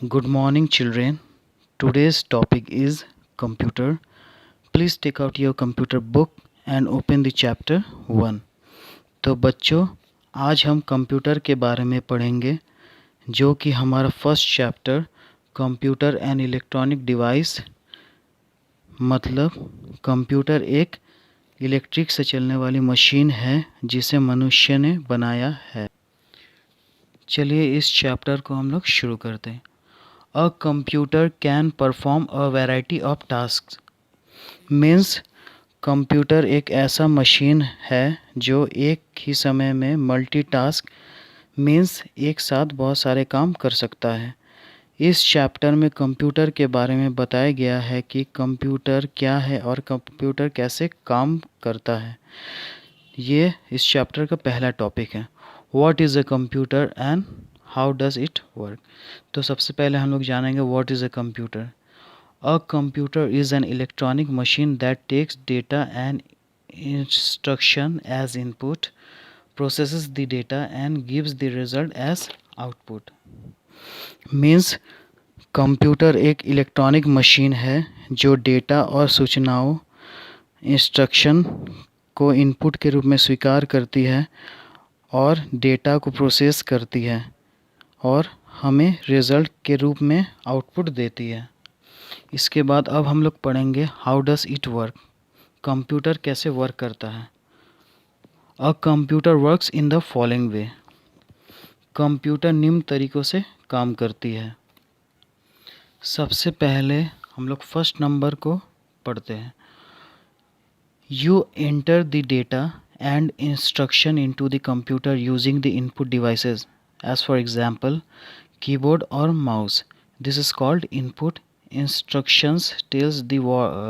Good morning, children. Today's topic is computer. Please take out your computer book and open the chapter 1. तो बच्चों, आज हम computer के बारे में पढ़ेंगे, जो कि हमारा first chapter computer and electronic device, मतलब कंप्यूटर एक इलेक्ट्रिक से चलने वाली मशीन है जिसे मनुष्य ने बनाया है। चलिए इस चैप्टर को हम लोग शुरू करते हैं। A computer can perform a variety of tasks. Means computer एक ऐसा मशीन है जो एक ही समय में मल्टीटास्क मीन्स एक साथ बहुत सारे काम कर सकता है। इस चैप्टर में कंप्यूटर के बारे में बताया गया है कि कंप्यूटर क्या है और कंप्यूटर कैसे काम करता है। ये इस चैप्टर का पहला टॉपिक है। What is a computer and how does it work. तो सबसे पहले हम लोग जानेंगे what is a computer. A computer is an electronic machine that takes data and instruction as input, processes the data and gives the result as output. Means computer एक electronic machine है जो data और सूचनाओं instruction को input के रूप में स्वीकार करती है और डेटा को प्रोसेस करती है और हमें रिज़ल्ट के रूप में आउटपुट देती है। इसके बाद अब हम लोग पढ़ेंगे how does it work. Computer कैसे वर्क करता है। A computer works in the following way. Computer निम्न तरीक़ों से काम करती है। सबसे पहले हम लोग फर्स्ट नंबर को पढ़ते हैं। You enter the data and instruction into the computer using the input devices as for example keyboard or mouse. This is called input. Instructions tells the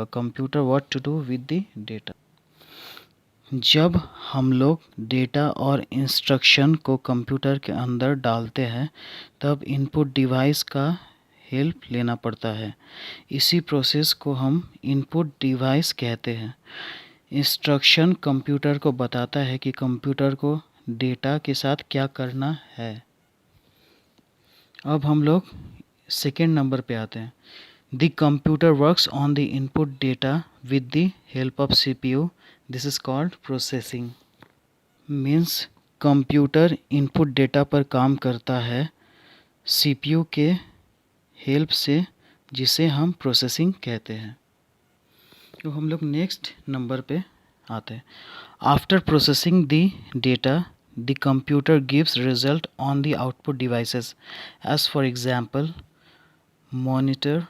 computer what to do with the data. जब हम लोग data और instruction को computer के अंदर डालते हैं तब इनपुट डिवाइस का हेल्प लेना पड़ता है। इसी प्रोसेस को हम इनपुट डिवाइस कहते हैं। इंस्ट्रक्शन कंप्यूटर को बताता है कि कंप्यूटर को डेटा के साथ क्या करना है। अब हम लोग सेकेंड नंबर पे आते हैं। The computer works on the input data with the help of CPU. This is called processing. Means computer input data पर काम करता है सीपीयू के हेल्प से, जिसे हम प्रोसेसिंग कहते हैं। तो हम लोग नेक्स्ट नंबर पे आते हैं। After processing the data the computer gives result on the output devices as for example monitor,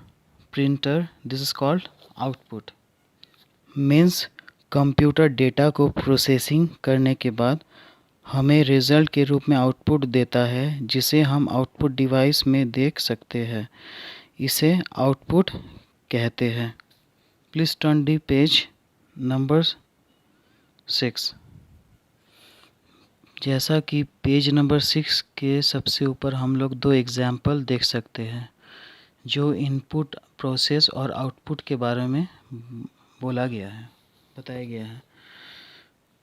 printer. This is called output. means computer data को प्रोसेसिंग करने के बाद हमें रिज़ल्ट के रूप में आउटपुट देता है जिसे हम आउटपुट डिवाइस में देख सकते हैं। इसे आउटपुट कहते हैं। Please turn the page number 6। जैसा कि पेज नंबर 6 के सबसे ऊपर हम लोग दो एग्जाम्पल देख सकते हैं जो इनपुट, प्रोसेस और आउटपुट के बारे में बोला गया है, बताया गया है।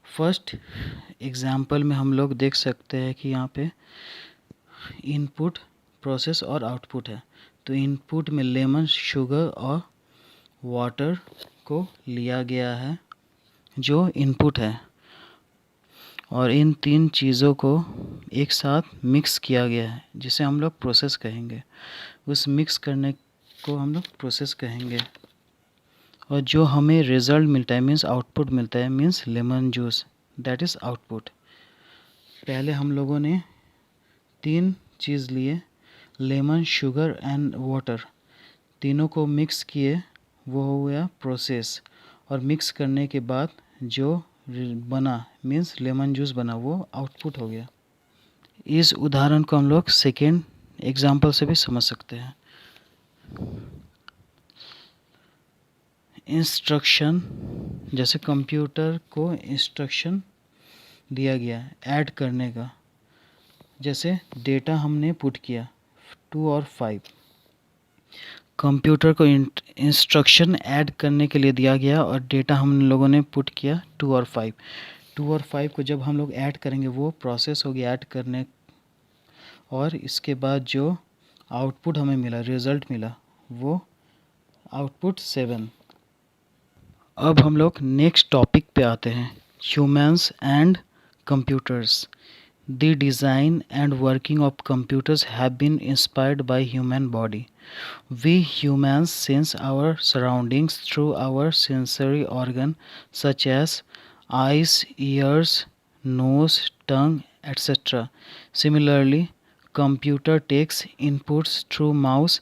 फर्स्ट एग्जाम्पल में हम लोग देख सकते हैं कि यहाँ पे इनपुट, प्रोसेस और आउटपुट है। तो इनपुट में लेमन, शुगर और वाटर को लिया गया है जो इनपुट है और इन तीन चीज़ों को एक साथ मिक्स किया गया है जिसे हम लोग प्रोसेस कहेंगे। उस मिक्स करने को हम लोग प्रोसेस कहेंगे और जो हमें रिज़ल्ट मिलता है मीन्स आउटपुट मिलता है means lemon juice, that is output. पहले हम लोगों ने तीन चीज़ लिए, लेमन, शुगर एंड वाटर, तीनों को मिक्स किए, वो हो गया प्रोसेस। और मिक्स करने के बाद जो बना मीन्स लेमन जूस बना, वो आउटपुट हो गया। इस उदाहरण को हम लोग सेकेंड एग्जाम्पल से भी समझ सकते हैं। इंस्ट्रक्शन, जैसे कंप्यूटर को इंस्ट्रक्शन दिया गया ऐड करने का, जैसे डेटा हमने पुट किया 2 और 5, कंप्यूटर को इंस्ट्रक्शन ऐड करने के लिए दिया गया और डेटा हम लोगों ने पुट किया 2 और 5। 2 और 5 को जब हम लोग ऐड करेंगे वो प्रोसेस हो गया ऐड करने, और इसके बाद जो आउटपुट हमें मिला, रिज़ल्ट मिला, वो आउटपुट 7। अब हम लोग नेक्स्ट टॉपिक पे आते हैं, humans and computers. The design and working of computers have been inspired by human body. We humans sense our surroundings through our sensory organ such as eyes, ears, nose, tongue, etc. Similarly, computer takes inputs through mouse,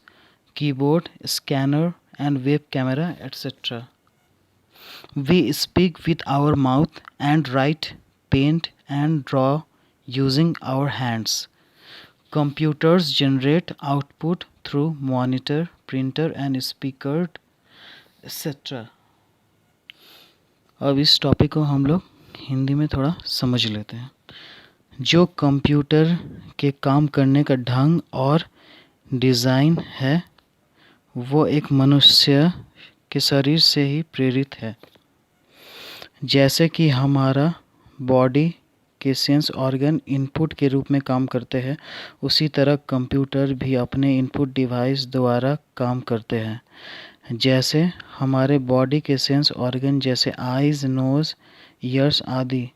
keyboard, scanner and web camera, etc. We speak with our mouth and write, paint and draw using our hands. Computers generate output through monitor, printer and speaker, etc. अब इस topic को हम लोग हिंदी में थोड़ा समझ लेते हैं। जो कंप्यूटर के काम करने का ढंग और डिज़ाइन है वो एक मनुष्य के शरीर से ही प्रेरित है। जैसे कि हमारा बॉडी के सेंस ऑर्गन इनपुट के रूप में काम करते हैं, उसी तरह कंप्यूटर भी अपने इनपुट डिवाइस द्वारा काम करते हैं। जैसे हमारे बॉडी के सेंस ऑर्गन जैसे आइज़, नोज़, ईयर्स आदि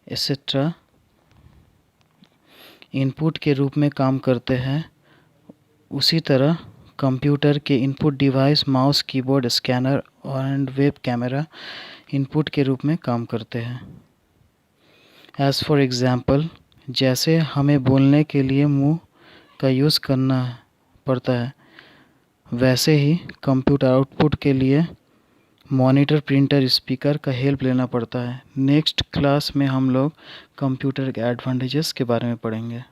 एक्सेट्रा इनपुट के रूप में काम करते हैं, उसी तरह कंप्यूटर के input device mouse, keyboard, scanner and web camera input के रूप में काम करते हैं। एज़ फॉर एग्ज़ाम्पल, जैसे हमें बोलने के लिए मुंह का यूज़ करना पड़ता है, वैसे ही कंप्यूटर आउटपुट के लिए मॉनिटर, प्रिंटर, स्पीकर का हेल्प लेना पड़ता है। नेक्स्ट क्लास में हम लोग कंप्यूटर के एडवांटेजेस के बारे में पढ़ेंगे।